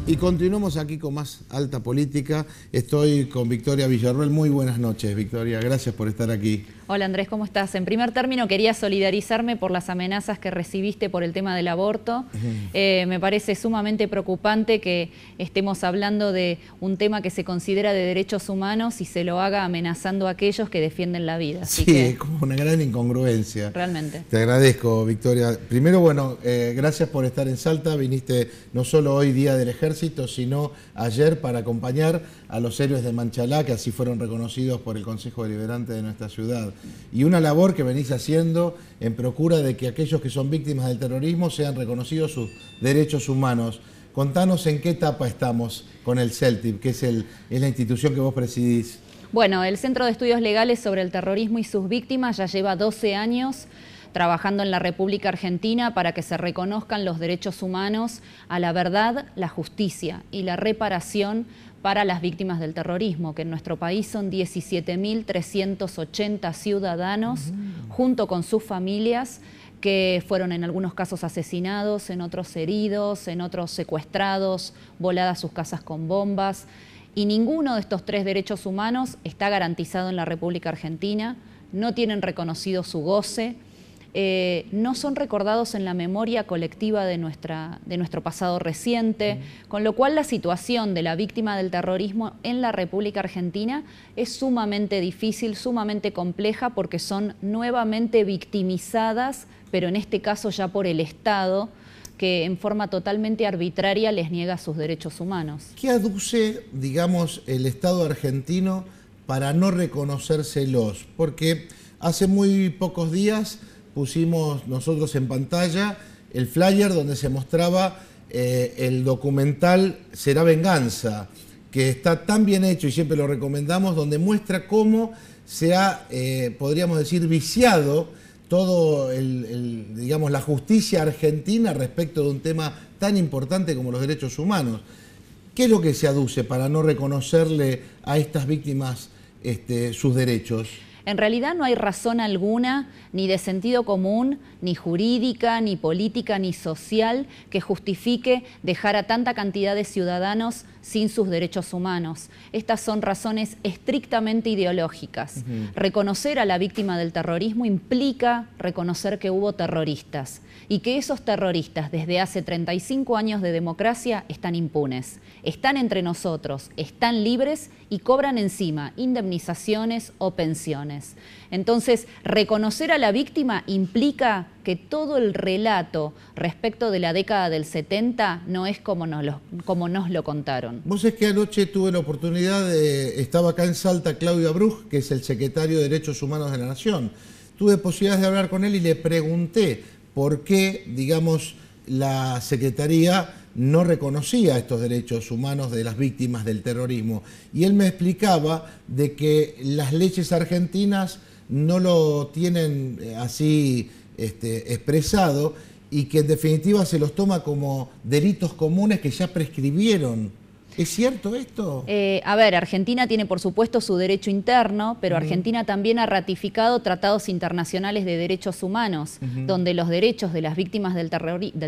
Y continuamos aquí con más alta política. Estoy con Victoria Villarroel. Muy buenas noches, Victoria. Gracias por estar aquí. Hola Andrés, ¿cómo estás? En primer término quería solidarizarme por las amenazas que recibiste por el tema del aborto. Me parece sumamente preocupante que estemos hablando de un tema que se considera de derechos humanos y se lo haga amenazando a aquellos que defienden la vida. Así sí, es como una gran incongruencia. Realmente. Te agradezco, Victoria. Primero, bueno, gracias por estar en Salta. Viniste no solo hoy, Día del Ejército, sino ayer para acompañar a los héroes de Manchalá, que así fueron reconocidos por el Consejo Deliberante de nuestra ciudad. Y una labor que venís haciendo en procura de que aquellos que son víctimas del terrorismo sean reconocidos sus derechos humanos. Contanos en qué etapa estamos con el CELTIP, que es la institución que vos presidís. Bueno, el Centro de Estudios Legales sobre el Terrorismo y sus Víctimas ya lleva 12 años trabajando en la República Argentina para que se reconozcan los derechos humanos a la verdad, la justicia y la reparación para las víctimas del terrorismo, que en nuestro país son 17.380 ciudadanos, junto con sus familias, que fueron en algunos casos asesinados, en otros heridos, en otros secuestrados, voladas sus casas con bombas. Y ninguno de estos tres derechos humanos está garantizado en la República Argentina, no tienen reconocido su goce, no son recordados en la memoria colectiva de nuestro pasado reciente, con lo cual la situación de la víctima del terrorismo en la República Argentina es sumamente difícil, sumamente compleja, porque son nuevamente victimizadas, pero en este caso ya por el Estado, que en forma totalmente arbitraria les niega sus derechos humanos. ¿Qué aduce, digamos, el Estado argentino para no reconocérselos? Porque hace muy pocos días pusimos nosotros en pantalla el flyer donde se mostraba el documental Será Venganza, que está tan bien hecho y siempre lo recomendamos, donde muestra se ha, podríamos decir, viciado todo digamos, la justicia argentina respecto de un tema tan importante como los derechos humanos. ¿Qué es lo que se aduce para no reconocerle a estas víctimas sus derechos? En realidad no hay razón alguna, ni de sentido común, ni jurídica, ni política, ni social, que justifique dejar a tanta cantidad de ciudadanos sin sus derechos humanos. Estas son razones estrictamente ideológicas. Reconocer a la víctima del terrorismo implica reconocer que hubo terroristas y que esos terroristas desde hace 35 años de democracia están impunes, están entre nosotros, están libres y cobran encima indemnizaciones o pensiones. Entonces, reconocer a la víctima implica que todo el relato respecto de la década del 70 no es como nos lo contaron. Vos es que anoche tuve la oportunidad estaba acá en Salta Claudio Abruj, que es el secretario de Derechos Humanos de la Nación. Tuve posibilidades de hablar con él y le pregunté por qué, digamos, la Secretaría no reconocía estos derechos humanos de las víctimas del terrorismo. Y él me explicaba de que las leyes argentinas no lo tienen así expresado y que en definitiva se los toma como delitos comunes que ya prescribieron. ¿Es cierto esto? A ver, Argentina tiene por supuesto su derecho interno, pero Argentina también ha ratificado tratados internacionales de derechos humanos, donde los derechos de las víctimas del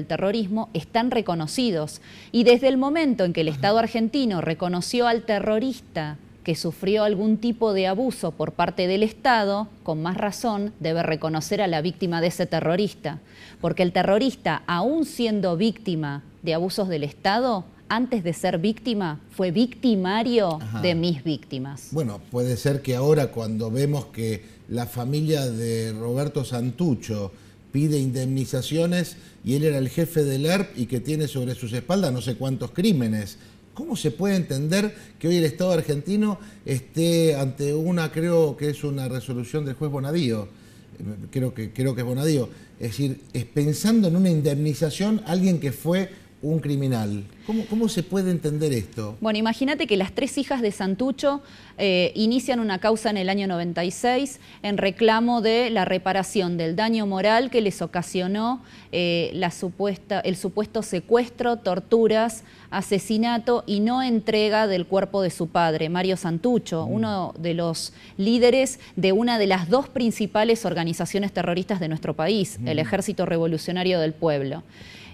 terrorismo están reconocidos. Y desde el momento en que el Estado argentino reconoció al terrorista que sufrió algún tipo de abuso por parte del Estado, con más razón debe reconocer a la víctima de ese terrorista. Porque el terrorista, aún siendo víctima de abusos del Estado, antes de ser víctima, fue victimario de mis víctimas. Bueno, puede ser que ahora cuando vemos que la familia de Roberto Santucho pide indemnizaciones y él era el jefe del ERP y que tiene sobre sus espaldas no sé cuántos crímenes, ¿cómo se puede entender que hoy el Estado argentino esté ante creo que es una resolución del juez Bonadío, creo que es Bonadío, es decir, pensando en una indemnización a alguien que fue un criminal? ¿Cómo se puede entender esto? Bueno, imagínate que las tres hijas de Santucho inician una causa en el año 96 en reclamo de la reparación del daño moral que les ocasionó el supuesto secuestro, torturas, asesinato y no entrega del cuerpo de su padre, Mario Santucho, uno de los líderes de una de las dos principales organizaciones terroristas de nuestro país, el Ejército Revolucionario del Pueblo.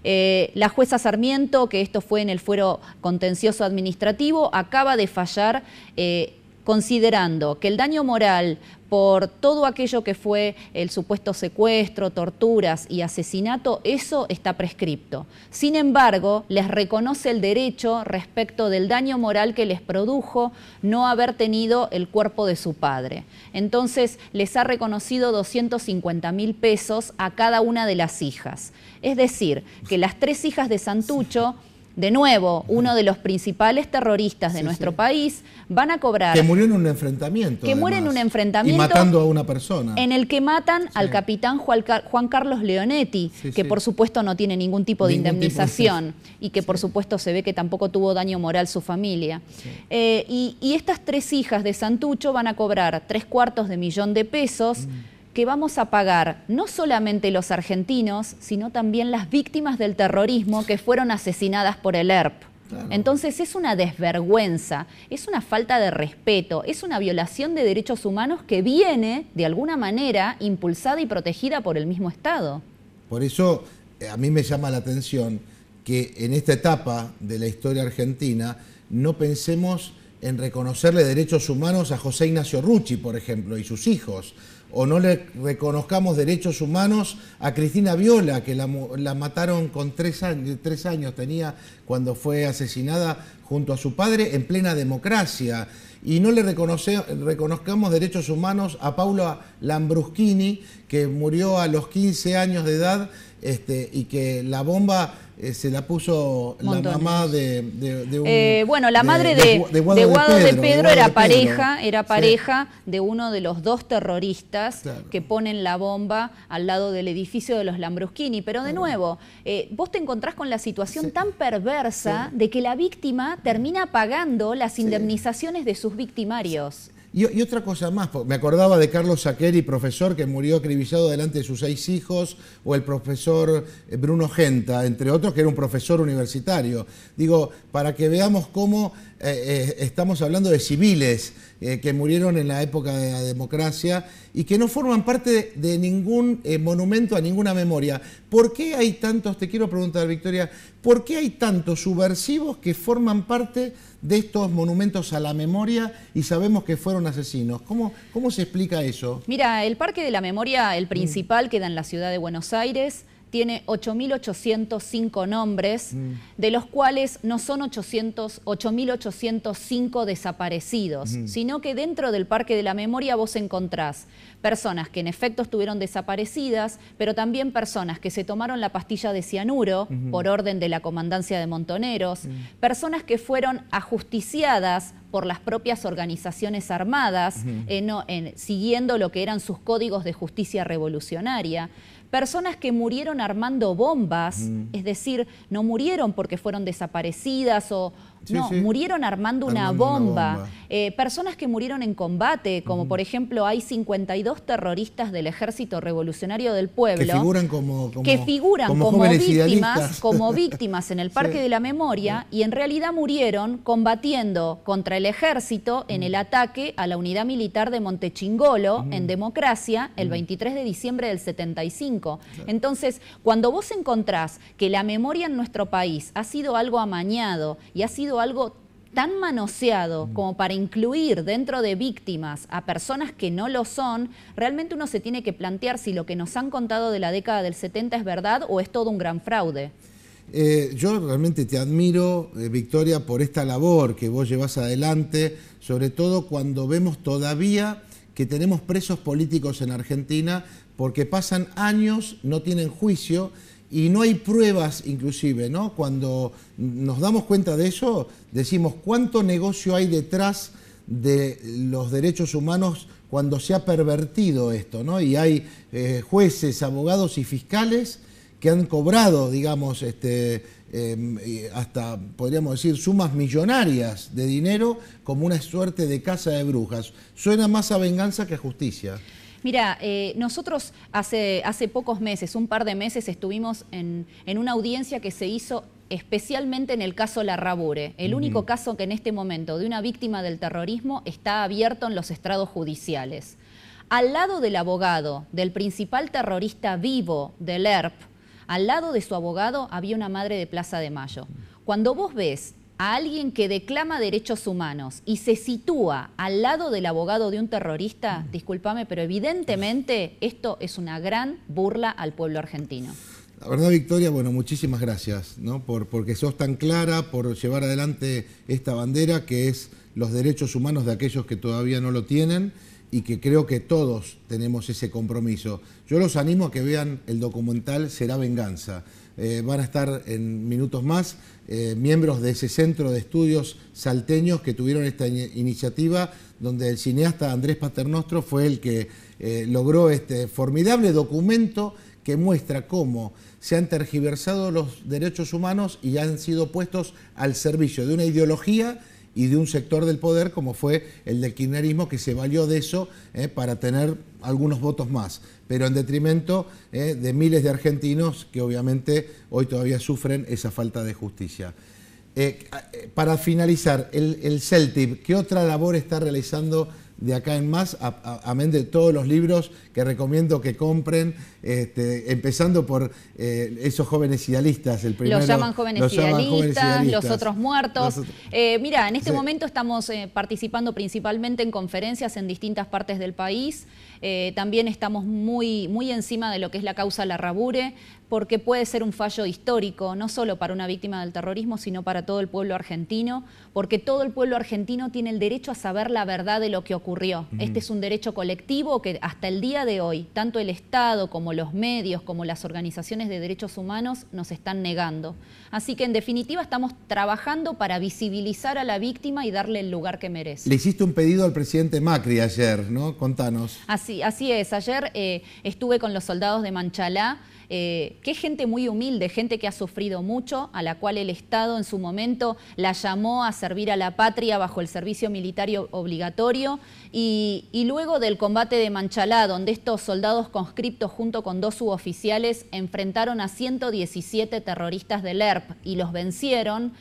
La jueza Sarmiento, que esto fue en el fuero contencioso administrativo, acaba de fallar considerando que el daño moral por todo aquello que fue el supuesto secuestro, torturas y asesinato, eso está prescripto. Sin embargo, les reconoce el derecho respecto del daño moral que les produjo no haber tenido el cuerpo de su padre. Entonces, les ha reconocido 250.000 pesos a cada una de las hijas. Es decir, que las 3 hijas de Santucho, de nuevo, uno de los principales terroristas de nuestro país, van a cobrar... Que murió en un enfrentamiento. Que muere en un enfrentamiento. Y matando a una persona. En el que matan al capitán Juan Carlos Leonetti, que por supuesto no tiene ningún tipo de indemnización y que por supuesto se ve que tampoco tuvo daño moral su familia. Y estas 3 hijas de Santucho van a cobrar 3/4 de pesos que vamos a pagar no solamente los argentinos, sino también las víctimas del terrorismo que fueron asesinadas por el ERP. Claro. Entonces es una desvergüenza, es una falta de respeto, es una violación de derechos humanos que viene, de alguna manera, impulsada y protegida por el mismo Estado. Por eso a mí me llama la atención que en esta etapa de la historia argentina no pensemos en reconocerle derechos humanos a José Ignacio Rucci, por ejemplo, y sus hijos, o no le reconozcamos derechos humanos a Cristina Viola, que la mataron con 3 años tenía cuando fue asesinada junto a su padre en plena democracia, y no le reconozcamos derechos humanos a Paula Lambruschini, que murió a los 15 años de edad y que la bomba se la puso la mamá de un... bueno, la madre de Guado de Pedro era pareja de uno de los 2 terroristas que ponen la bomba al lado del edificio de los Lambruschini. Pero de nuevo, vos te encontrás con la situación tan perversa de que la víctima termina pagando las indemnizaciones de sus victimarios. Y otra cosa más, me acordaba de Carlos Saqueri, profesor que murió acribillado delante de sus 6 hijos, o el profesor Bruno Genta, entre otros, que era un profesor universitario. Digo, para que veamos cómo estamos hablando de civiles que murieron en la época de la democracia y que no forman parte de ningún monumento a ninguna memoria. ¿Por qué hay tantos, te quiero preguntar, Victoria, por qué hay tantos subversivos que forman parte de estos monumentos a la memoria y sabemos que fueron asesinos? ¿Cómo se explica eso? Mira, el Parque de la Memoria, el principal, queda en la ciudad de Buenos Aires, tiene 8.805 nombres, de los cuales no son 8.805 desaparecidos, sino que dentro del Parque de la Memoria vos encontrás personas que en efecto estuvieron desaparecidas, pero también personas que se tomaron la pastilla de cianuro por orden de la Comandancia de Montoneros, personas que fueron ajusticiadas por las propias organizaciones armadas, siguiendo lo que eran sus códigos de justicia revolucionaria, personas que murieron armando bombas, es decir, no murieron porque fueron desaparecidas murieron armando una bomba. Personas que murieron en combate, como por ejemplo hay 52 terroristas del Ejército Revolucionario del Pueblo que figuran como víctimas en el Parque de la Memoria y en realidad murieron combatiendo contra el ejército en el ataque a la unidad militar de Montechingolo en democracia el 23 de diciembre del 75. Entonces, cuando vos encontrás que la memoria en nuestro país ha sido algo amañado y ha sido algo tan manoseado como para incluir dentro de víctimas a personas que no lo son, realmente uno se tiene que plantear si lo que nos han contado de la década del 70 es verdad o es todo un gran fraude. Yo realmente te admiro, Victoria, por esta labor que vos llevás adelante, sobre todo cuando vemos todavía que tenemos presos políticos en Argentina porque pasan años, no tienen juicio y no hay pruebas inclusive, ¿no? Cuando nos damos cuenta de eso, decimos cuánto negocio hay detrás de los derechos humanos cuando se ha pervertido esto, ¿no? Y hay jueces, abogados y fiscales que han cobrado, digamos, hasta, podríamos decir, sumas millonarias de dinero como una suerte de caza de brujas. Suena más a venganza que a justicia. Mira, nosotros hace pocos meses, un par de meses, estuvimos en una audiencia que se hizo especialmente en el caso Larrabure, el único caso que en este momento de una víctima del terrorismo está abierto en los estrados judiciales. Al lado del abogado del principal terrorista vivo del ERP, Al lado de su abogado había una madre de Plaza de Mayo. Cuando vos ves a alguien que declama derechos humanos y se sitúa al lado del abogado de un terrorista, discúlpame, pero evidentemente esto es una gran burla al pueblo argentino. La verdad, Victoria, bueno, muchísimas gracias, ¿no? Porque sos tan clara, por llevar adelante esta bandera que es los derechos humanos de aquellos que todavía no lo tienen y que creo que todos tenemos ese compromiso. Yo los animo a que vean el documental Será Venganza. Van a estar en minutos más miembros de ese centro de estudios salteños que tuvieron esta iniciativa, donde el cineasta Andrés Paternostro fue el que logró este formidable documento que muestra cómo se han tergiversado los derechos humanos y han sido puestos al servicio de una ideología y de un sector del poder como fue el del kirchnerismo, que se valió de eso para tener algunos votos más, pero en detrimento de miles de argentinos que obviamente hoy todavía sufren esa falta de justicia. Para finalizar, el CELTIP, ¿qué otra labor está realizando de acá en más, amén de todos los libros que recomiendo que compren, empezando por esos jóvenes idealistas? El primero, los llaman jóvenes idealistas, los otros muertos. Mira, en este momento estamos participando principalmente en conferencias en distintas partes del país. También estamos muy encima de lo que es la causa Larrabure, porque puede ser un fallo histórico, no solo para una víctima del terrorismo, sino para todo el pueblo argentino, porque todo el pueblo argentino tiene el derecho a saber la verdad de lo que ocurrió. Este es un derecho colectivo que hasta el día de hoy, tanto el Estado como los medios, como las organizaciones de derechos humanos, nos están negando. Así que, en definitiva, estamos trabajando para visibilizar a la víctima y darle el lugar que merece. Le hiciste un pedido al presidente Macri ayer, ¿no? Contanos. Así es. Ayer estuve con los soldados de Manchalá, que es gente muy humilde, gente que ha sufrido mucho, a la cual el Estado en su momento la llamó a servir a la patria bajo el servicio militar obligatorio, y luego del combate de Manchalá, donde estos soldados conscriptos junto con 2 suboficiales enfrentaron a 117 terroristas del ERP y los vencieron,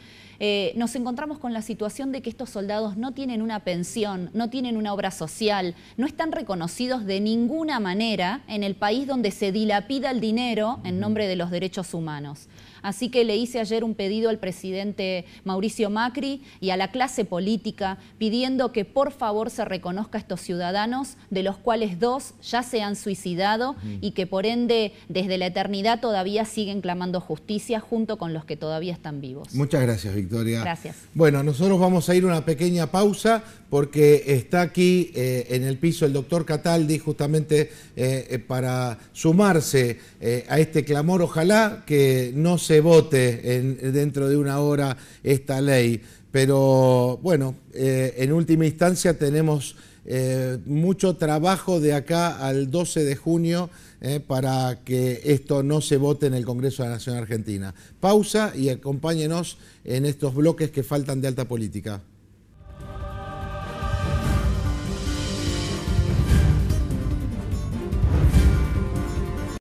nos encontramos con la situación de que estos soldados no tienen una pensión, no tienen una obra social, no están reconocidos de ninguna manera en el país donde se dilapida el dinero en nombre de los derechos humanos. Así que le hice ayer un pedido al presidente Mauricio Macri y a la clase política pidiendo que por favor se reconozca a estos ciudadanos, de los cuales 2 ya se han suicidado y que por ende desde la eternidad todavía siguen clamando justicia junto con los que todavía están vivos. Muchas gracias, Victoria. Gracias. Bueno, nosotros vamos a ir a una pequeña pausa porque está aquí en el piso el doctor Cataldi justamente para sumarse a este clamor. Ojalá que no se vote dentro de una hora esta ley, pero bueno, en última instancia tenemos mucho trabajo de acá al 12 de junio para que esto no se vote en el Congreso de la Nación Argentina. Pausa y acompáñenos en estos bloques que faltan de alta política.